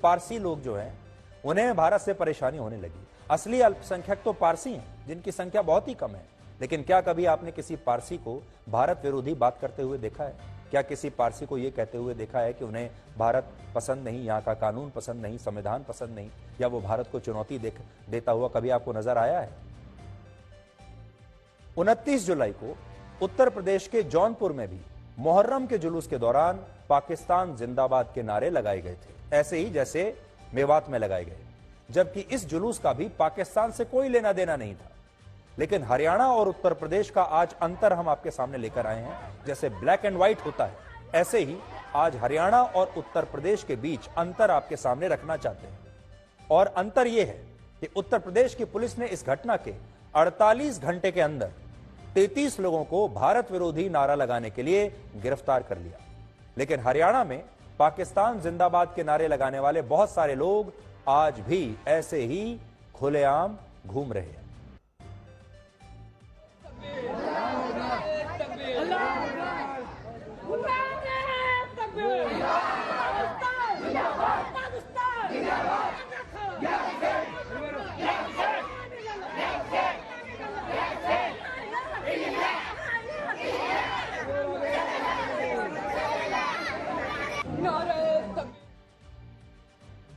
पारसी लोग जो हैं उन्हें भारत से परेशानी होने लगी। असली अल्पसंख्यक तो पारसी हैं जिनकी संख्या बहुत ही कम है। लेकिन क्या कभी आपने किसी पारसी को भारत विरोधी बात करते हुए देखा है? क्या किसी पारसी को यह कहते हुए देखा है कि उन्हें भारत पसंद नहीं, यहाँ का कानून पसंद नहीं, संविधान पसंद नहीं, या वो भारत को चुनौती देता हुआ कभी आपको नजर आया है? 29 जुलाई को उत्तर प्रदेश के जौनपुर में भी मुहर्रम के जुलूस के दौरान पाकिस्तान जिंदाबाद के नारे लगाए गए थे, ऐसे ही जैसे मेवात में लगाए गए, जबकि इस जुलूस का भी पाकिस्तान से कोई लेना देना नहीं था। लेकिन हरियाणा और उत्तर प्रदेश का आज अंतर हम आपके सामने लेकर आए हैं। जैसे ब्लैक एंड व्हाइट होता है, ऐसे ही आज हरियाणा और उत्तर प्रदेश के बीच अंतर आपके सामने रखना चाहते हैं। और अंतर यह है कि उत्तर प्रदेश की पुलिस ने इस घटना के 48 घंटे के अंदर 33 लोगों को भारत विरोधी नारा लगाने के लिए गिरफ्तार कर लिया। लेकिन हरियाणा में पाकिस्तान जिंदाबाद के नारे लगाने वाले बहुत सारे लोग आज भी ऐसे ही खुलेआम घूम रहे हैं।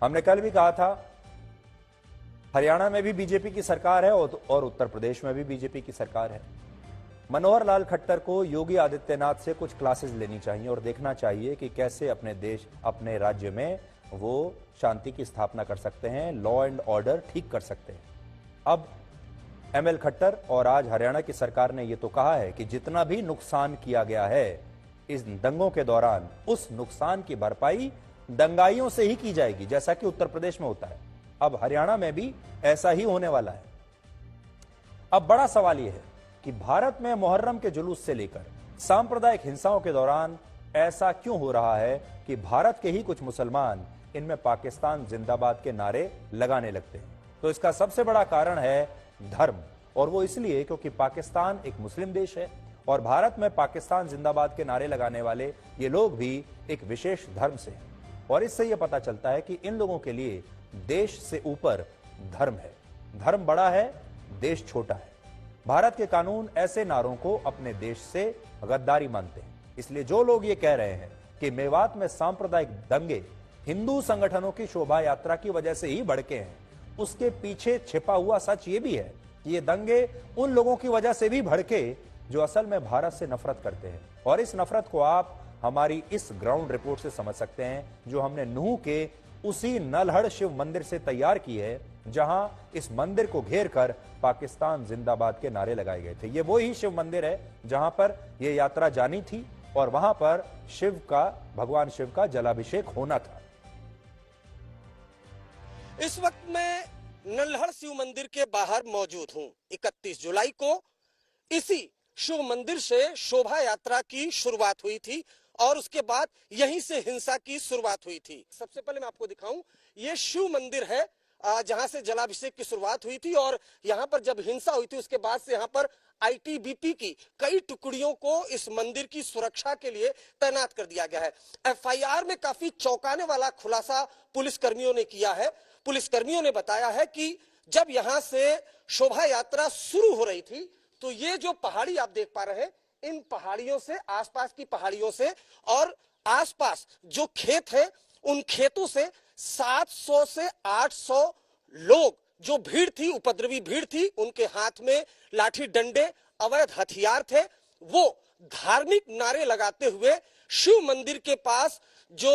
हमने कल भी कहा था, हरियाणा में भी बीजेपी की सरकार है और उत्तर प्रदेश में भी बीजेपी की सरकार है। मनोहर लाल खट्टर को योगी आदित्यनाथ से कुछ क्लासेस लेनी चाहिए और देखना चाहिए कि कैसे अपने देश, अपने राज्य में वो शांति की स्थापना कर सकते हैं, लॉ एंड ऑर्डर ठीक कर सकते हैं। अब एमएल खट्टर और आज हरियाणा की सरकार ने यह तो कहा है कि जितना भी नुकसान किया गया है इस दंगों के दौरान, उस नुकसान की भरपाई दंगाइयों से ही की जाएगी, जैसा कि उत्तर प्रदेश में होता है। अब हरियाणा में भी ऐसा ही होने वाला है। अब बड़ा सवाल यह है कि भारत में मुहर्रम के जुलूस से लेकर सांप्रदायिक हिंसाओं के दौरान ऐसा क्यों हो रहा है कि भारत के ही कुछ मुसलमान इनमें पाकिस्तान जिंदाबाद के नारे लगाने लगते हैं। तो इसका सबसे बड़ा कारण है धर्म, और वो इसलिए क्योंकि पाकिस्तान एक मुस्लिम देश है और भारत में पाकिस्तान जिंदाबाद के नारे लगाने वाले ये लोग भी एक विशेष धर्म से हैं। और इससे यह पता चलता है कि इन लोगों के लिए देश से ऊपर धर्म है। धर्म बड़ा है, देश छोटा है। भारत के कानून ऐसे नारों को अपने देश से गद्दारी मानते हैं। इसलिए जो लोग ये कह रहे हैं कि मेवात में सांप्रदायिक दंगे हिंदू संगठनों की शोभा यात्रा की वजह से ही भड़के हैं, उसके पीछे छिपा हुआ सच ये भी है कि ये दंगे उन लोगों की वजह से भी भड़के जो असल में भारत से नफरत करते हैं। और इस नफरत को आप हमारी इस ग्राउंड रिपोर्ट से समझ सकते हैं, जो हमने नूह के उसी नलहड़ शिव मंदिर से तैयार की है, जहां इस मंदिर को घेर कर पाकिस्तान जिंदाबाद के नारे लगाए गए थे। ये वो ही शिव मंदिर है जहां पर यह यात्रा जानी थी और वहां पर भगवान शिव का जलाभिषेक होना था। इस वक्त मैं नल्हड़ शिव मंदिर के बाहर मौजूद हूं। 31 जुलाई को इसी शिव मंदिर से शोभा यात्रा की शुरुआत हुई थी और उसके बाद यहीं से हिंसा की शुरुआत हुई थी। सबसे पहले मैं आपको दिखाऊं, ये शिव मंदिर है जहां से जलाभिषेक की शुरुआत हुई थी और यहां पर जब हिंसा हुई थी उसके बाद से यहां पर आईटीबीपी की कई टुकड़ियों को इस मंदिर की सुरक्षा के लिए तैनात कर दिया गया है। एफआईआर में काफी चौंकाने वाला खुलासा पुलिसकर्मियों ने किया है। पुलिसकर्मियों ने बताया है कि जब यहां से शोभा यात्रा शुरू हो रही थी तो ये जो पहाड़ी आप देख पा रहे हैं, इन पहाड़ियों से, आसपास की पहाड़ियों से और आसपास जो खेत है उन खेतों से 700 से 800 लोग, जो भीड़ थी, उपद्रवी भीड़ थी, उनके हाथ में लाठी डंडे, अवैध हथियार थे। वो धार्मिक नारे लगाते हुए शिव मंदिर के पास जो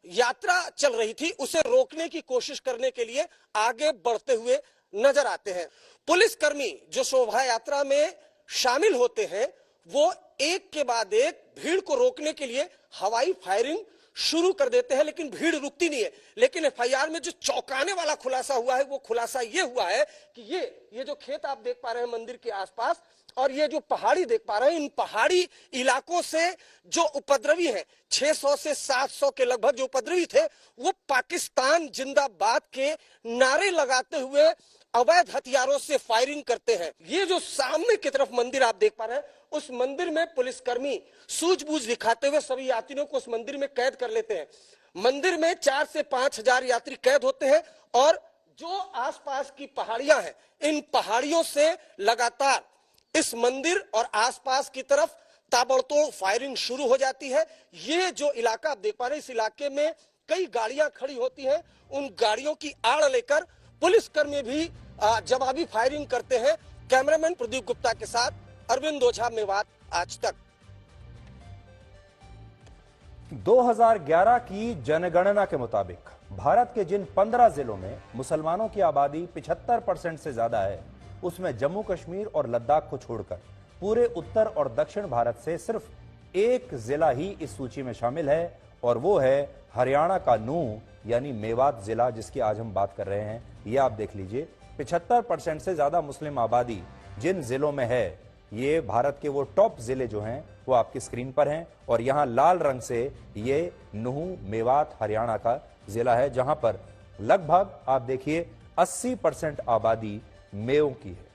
यात्रा चल रही थी उसे रोकने की कोशिश करने के लिए आगे बढ़ते हुए नजर आते हैं। पुलिसकर्मी जो शोभा यात्रा में शामिल होते हैं वो एक के बाद एक भीड़ को रोकने के लिए हवाई फायरिंग शुरू कर देते हैं, लेकिन भीड़ रुकती नहीं है। लेकिन एफआईआर में जो चौंकाने वाला खुलासा हुआ है वो खुलासा ये हुआ है कि ये जो खेत आप देख पा रहे हैं मंदिर के आसपास और ये जो पहाड़ी देख पा रहे हैं, इन पहाड़ी इलाकों से जो उपद्रवी हैं 600 से 700 के लगभग जो उपद्रवी थे वो पाकिस्तान जिंदाबाद के नारे लगाते हुए अवैध हथियारों से फायरिंग करते हैं। ये जो सामने की तरफ मंदिर आप देख पा रहे हैं, उस मंदिर में पुलिसकर्मी सूझबूझ दिखाते हुए सभी यात्रियों को उस मंदिर में कैद कर लेते हैं। मंदिर में 4 से 5 हजार यात्री कैद होते हैं और जो आसपास की पहाड़ियां हैं, इन पहाड़ियों से लगातार इस मंदिर और आसपास की तरफ ताबड़तोड़ फायरिंग शुरू हो जाती है। ये जो इलाका आप देख पा रहे हैं, इस इलाके में कई गाड़ियां खड़ी होती हैं। उन गाड़ियों की आड़ लेकर पुलिसकर्मी भी जवाबी फायरिंग करते हैं। कैमरामैन प्रदीप गुप्ता के साथ अरविंद ओझा, मेवात, आज तक। 2011 की जनगणना के मुताबिक भारत के जिन 15 जिलों में मुसलमानों की आबादी 75% से ज्यादा है, उसमें जम्मू कश्मीर और लद्दाख को छोड़कर पूरे उत्तर और दक्षिण भारत से सिर्फ एक जिला ही इस सूची में शामिल है, और वो है हरियाणा का नूंह यानी मेवात जिला, जिसकी आज हम बात कर रहे हैं। ये आप देख लीजिए, 75% से ज्यादा मुस्लिम आबादी जिन जिलों में है, ये भारत के वो टॉप जिले जो हैं वो आपकी स्क्रीन पर हैं। और यहां लाल रंग से ये नूंह मेवात हरियाणा का जिला है, जहां पर लगभग आप देखिए 80% आबादी मेयों की है।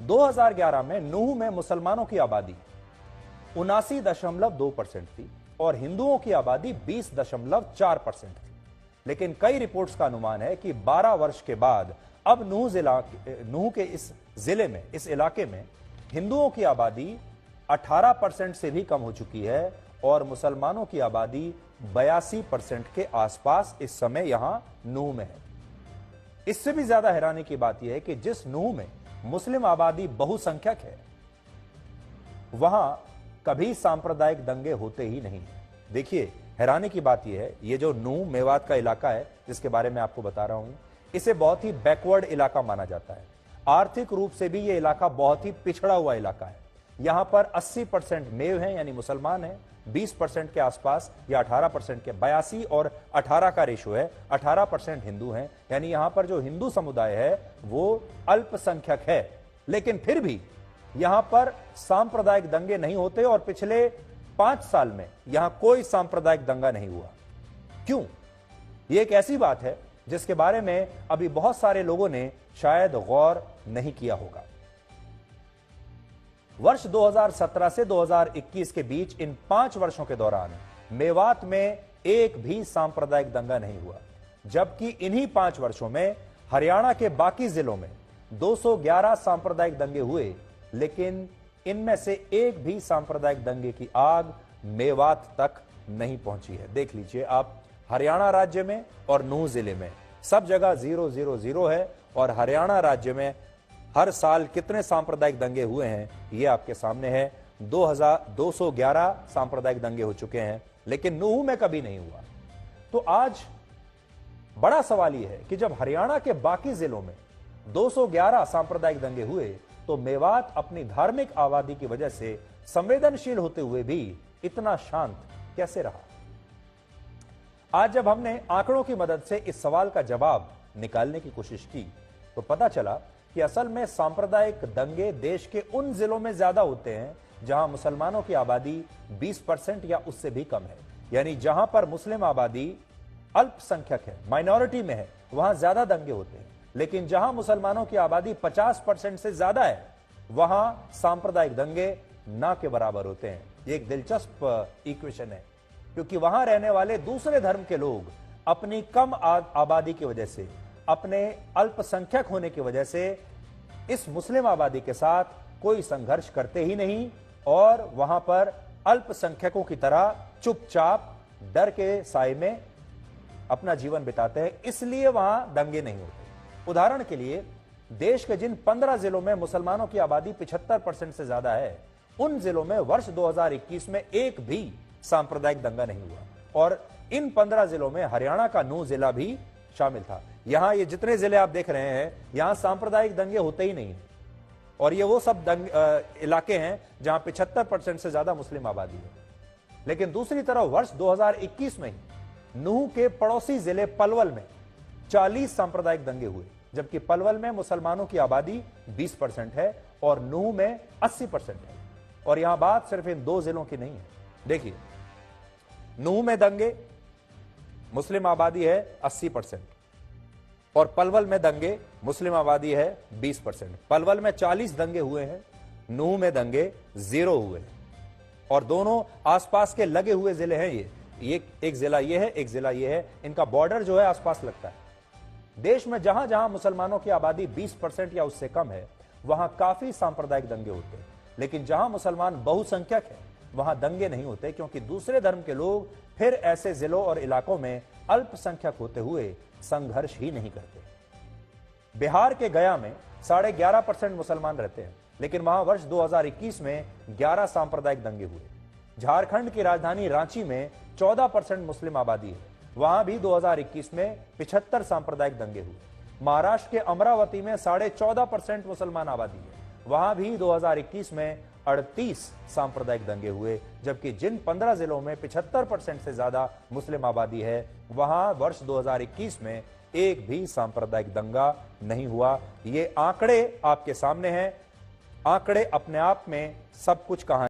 2011 में नूंह में मुसलमानों की आबादी 79.2% थी और हिंदुओं की आबादी 20.4% थी। लेकिन कई रिपोर्ट्स का अनुमान है कि 12 वर्ष के बाद अब नूंह के इस जिले में, इस इलाके में हिंदुओं की आबादी 18% से भी कम हो चुकी है और मुसलमानों की आबादी 82% के आसपास इस समय यहां नूंह में है। इससे भी ज्यादा हैरानी की बात यह है कि जिस नूंह में मुस्लिम आबादी बहुसंख्यक है, वहां कभी सांप्रदायिक दंगे होते ही नहीं है। देखिए, हैरानी की बात यह है, ये जो नूंह मेवात का इलाका है जिसके बारे में आपको बता रहा हूं, इसे बहुत ही बैकवर्ड इलाका माना जाता है। आर्थिक रूप से भी ये इलाका बहुत ही पिछड़ा हुआ इलाका है। यहां पर 80% मेव हैं यानी मुसलमान हैं, 20% के आसपास या 18% के, 82 और 18 का रेशो है, 18% हिंदू हैं, यानी यहां पर जो हिंदू समुदाय है वो अल्पसंख्यक है। लेकिन फिर भी यहां पर सांप्रदायिक दंगे नहीं होते और पिछले 5 साल में यहां कोई सांप्रदायिक दंगा नहीं हुआ। क्यों? यह एक ऐसी बात है जिसके बारे में अभी बहुत सारे लोगों ने शायद गौर नहीं किया होगा। वर्ष 2017 से 2021 के बीच इन 5 वर्षों के दौरान मेवात में एक भी सांप्रदायिक दंगा नहीं हुआ, जबकि इन्हीं 5 वर्षों में हरियाणा के बाकी जिलों में 211 सांप्रदायिक दंगे हुए, लेकिन इनमें से एक भी सांप्रदायिक दंगे की आग मेवात तक नहीं पहुंची है। देख लीजिए आप, हरियाणा राज्य में और नूंह जिले में सब जगह 000 है और हरियाणा राज्य में हर साल कितने सांप्रदायिक दंगे हुए हैं ये आपके सामने है। 211 सांप्रदायिक दंगे हो चुके हैं, लेकिन नूंह में कभी नहीं हुआ। तो आज बड़ा सवाल यह है कि जब हरियाणा के बाकी जिलों में 211 सांप्रदायिक दंगे हुए, तो मेवात अपनी धार्मिक आबादी की वजह से संवेदनशील होते हुए भी इतना शांत कैसे रहा? आज जब हमने आंकड़ों की मदद से इस सवाल का जवाब निकालने की कोशिश की, तो पता चला कि असल में सांप्रदायिक दंगे देश के उन जिलों में ज्यादा होते हैं जहां मुसलमानों की आबादी 20% या उससे भी कम है। यानी जहां पर मुस्लिम आबादी अल्पसंख्यक है, माइनॉरिटी में है, वहां ज्यादा दंगे होते हैं। लेकिन जहां मुसलमानों की आबादी 50% से ज्यादा है, वहां सांप्रदायिक दंगे ना के बराबर होते हैं। ये एक दिलचस्प इक्वेशन है, क्योंकि वहां रहने वाले दूसरे धर्म के लोग अपनी कम आबादी की वजह से, अपने अल्पसंख्यक होने की वजह से इस मुस्लिम आबादी के साथ कोई संघर्ष करते ही नहीं और वहां पर अल्पसंख्यकों की तरह चुपचाप डर के साए में अपना जीवन बिताते हैं, इसलिए वहां दंगे नहीं होते। उदाहरण के लिए, देश के जिन 15 जिलों में मुसलमानों की आबादी 75% से ज्यादा है, उन जिलों में वर्ष 2021 में एक भी सांप्रदायिक दंगा नहीं हुआ और इन 15 जिलों में हरियाणा का नूंह जिला भी शामिल था। यहां ये जितने जिले आप देख रहे हैं, यहां सांप्रदायिक दंगे होते ही नहीं है और ये वो सब इलाके हैं जहां 75% से ज्यादा मुस्लिम आबादी है। लेकिन दूसरी तरफ वर्ष 2021 में ही नूंह के पड़ोसी जिले पलवल में 40 सांप्रदायिक दंगे हुए, जबकि पलवल में मुसलमानों की आबादी 20% है और नूंह में 80% है। और यहां बात सिर्फ इन 2 जिलों की नहीं है। देखिए, नूंह में दंगे, मुस्लिम आबादी है 80% और पलवल में दंगे, मुस्लिम आबादी है 20%। पलवल में 40 दंगे हुए हैं, नूंह में दंगे 0 हुए हैं और दोनों आसपास के लगे हुए जिले हैं ये। ये एक जिला ये है, एक जिला ये है, इनका बॉर्डर जो है आसपास लगता है। देश में जहां जहां मुसलमानों की आबादी 20% या उससे कम है, वहां काफी सांप्रदायिक दंगे होते हैं। लेकिन जहां मुसलमान बहुसंख्यक है, वहां दंगे नहीं होते, क्योंकि दूसरे धर्म के लोग फिर ऐसे जिलों और इलाकों में अल्पसंख्यक होते हुए संघर्ष ही नहीं करते। बिहार के गया में 11.5% मुसलमान रहते हैं, लेकिन वहां वर्ष 2021 में 11 सांप्रदायिक दंगे हुए। झारखंड की राजधानी रांची में 14% मुस्लिम आबादी है, वहां भी 2021 में 75 सांप्रदायिक दंगे हुए। महाराष्ट्र के अमरावती में 14.5% मुसलमान आबादी है, वहां भी 2021 में 38 सांप्रदायिक दंगे हुए, जबकि जिन 15 जिलों में 75% से ज्यादा मुस्लिम आबादी है, वहां वर्ष 2021 में एक भी सांप्रदायिक दंगा नहीं हुआ। ये आंकड़े आपके सामने हैं। आंकड़े अपने आप में सब कुछ कहानी